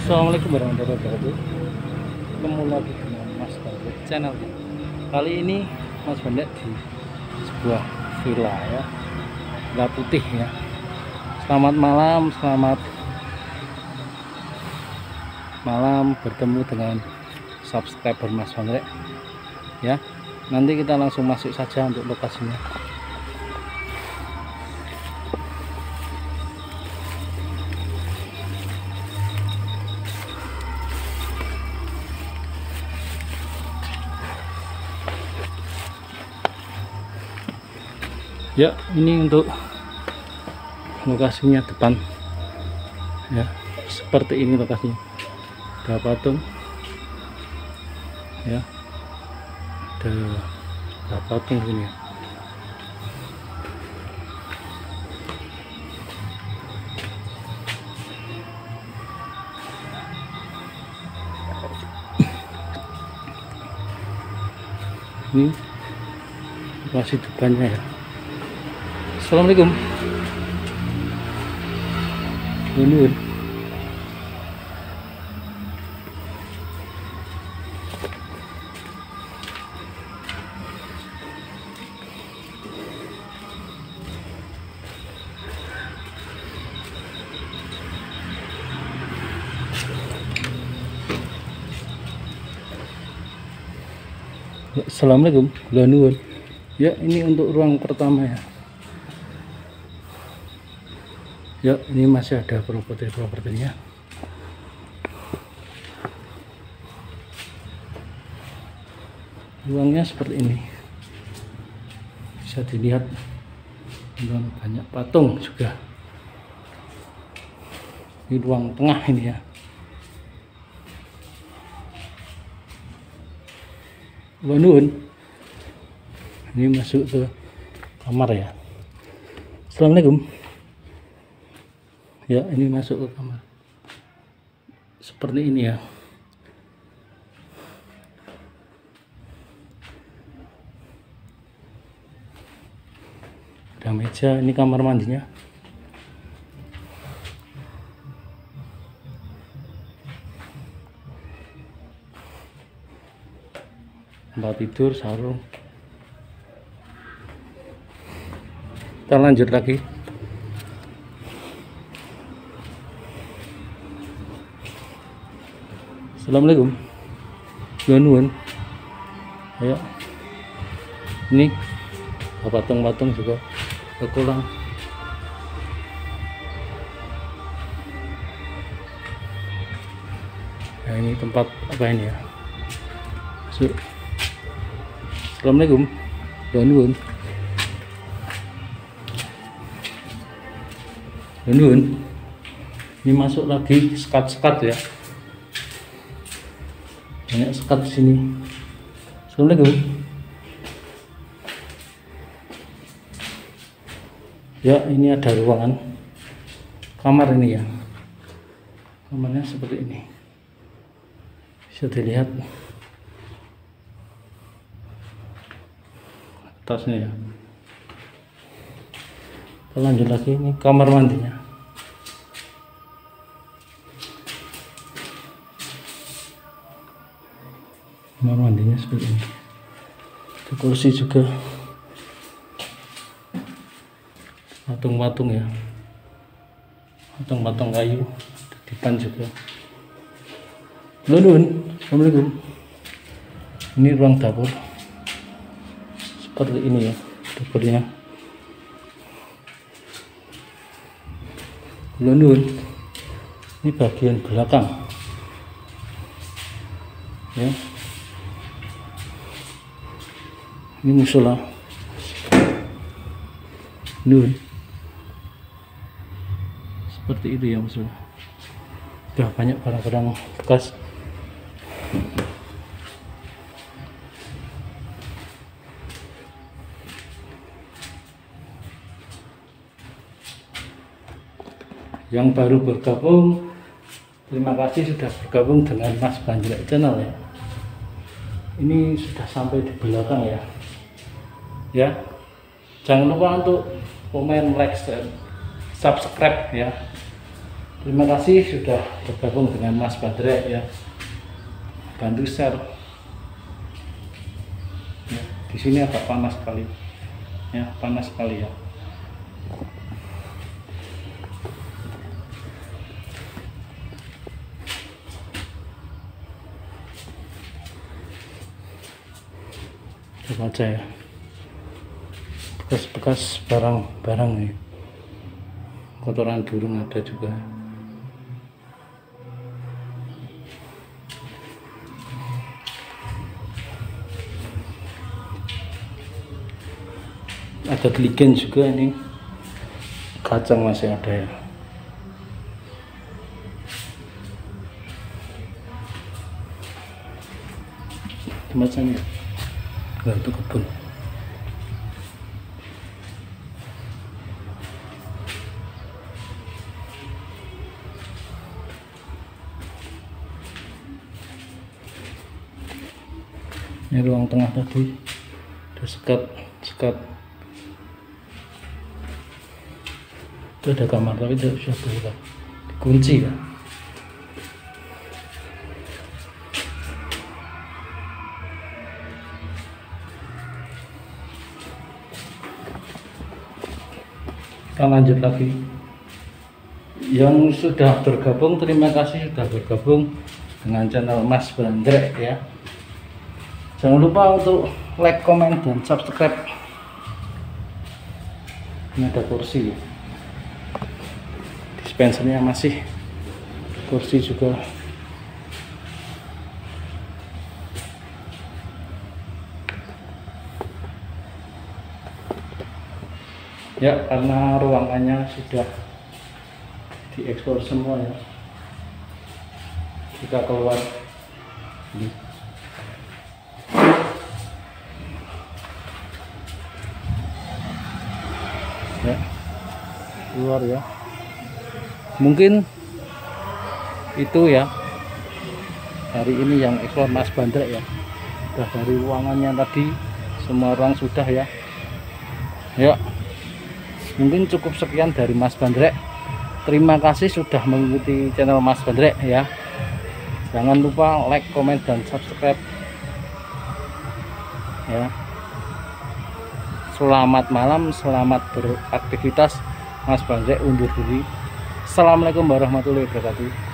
Assalamualaikum warahmatullahi wabarakatuh. Ketemu lagi dengan Mas Bandit channel. Kali ini Mas Bandit di sebuah villa ya, villa putih ya. Selamat malam bertemu dengan subscriber Mas Bandit ya. Nanti kita langsung masuk saja untuk lokasinya. Ya, ini untuk lokasinya depan ya, seperti ini lokasinya. Ada patung ya, ada patung sini ya. Ini lokasi depannya ya. Assalamualaikum. Nuhun. Assalamualaikum. Nuhun. Ya, ini untuk ruang pertama ya. Ya, ini masih ada propertinya. Ruangnya seperti ini. Bisa dilihat dan banyak patung juga. Ini ruang tengah ini ya. Nuhun. Ini masuk ke kamar ya. Assalamualaikum. Ya, ini masuk ke kamar seperti ini ya. Ada meja, ini kamar mandinya. Tempat tidur, sarung. Kita lanjut lagi. Assalamualaikum. Nuhun. Ayo. Ini patung-patung juga ke kolam. Nah, ini tempat apa ini ya? Masuk. Assalamualaikum. Nuhun. Nuhun. Ini masuk lagi sekat-sekat ya. Banyak sekat di sini. Assalamualaikum. Ya, ini ada ruangan kamar ini ya. Kamarnya seperti ini. Bisa dilihat atasnya ya. Kita lanjut lagi, ini kamar mandinya. Kamar mandinya seperti ini. Ada kursi juga, patung-patung ya, patung-patung kayu. Ada dipan juga. Nuhun. Assalamualaikum. Ini ruang dapur seperti ini ya, dapurnya. Nuhun. Ini bagian belakang ya. Ini musola. Nuhun. Seperti itu ya musola. Sudah banyak barang-barang bekas. Yang baru bergabung, terima kasih sudah bergabung dengan Mas Bandit channel ya. Ini sudah sampai di belakang ya. Ya, jangan lupa untuk komen, like, dan subscribe ya. Terima kasih sudah bergabung dengan Mas Badrek ya. Bantu share. Ya, di sini agak panas sekali. Ya, panas sekali ya. Coba aja ya. Bekas-bekas barang-barang nih. Kotoran burung ada juga. Ada geligen juga ini, kacang masih ada ya. Macamnya nggak itu kebun. Ini ruang tengah tadi ada sekat. Itu ada kamar tapi tidak bisa buka, dikunci ya. Kita lanjut lagi. Yang sudah bergabung, terima kasih sudah bergabung dengan channel Mas Badrek ya. Jangan lupa untuk like, komen, dan subscribe. Ini ada kursi ya. Dispensernya masih, kursi juga. Ya, karena ruangannya sudah diekspor semua ya, kita keluar ini. Ya, keluar ya. Mungkin itu ya hari ini yang ekspor Mas Badrek ya. Udah dari ruangannya tadi semua orang sudah ya. Ya, mungkin cukup sekian dari Mas Badrek. Terima kasih sudah mengikuti channel Mas Badrek ya. Jangan lupa like, komen, dan subscribe ya. Selamat malam, selamat beraktivitas. Mas Badrek undur diri. Assalamualaikum warahmatullahi wabarakatuh.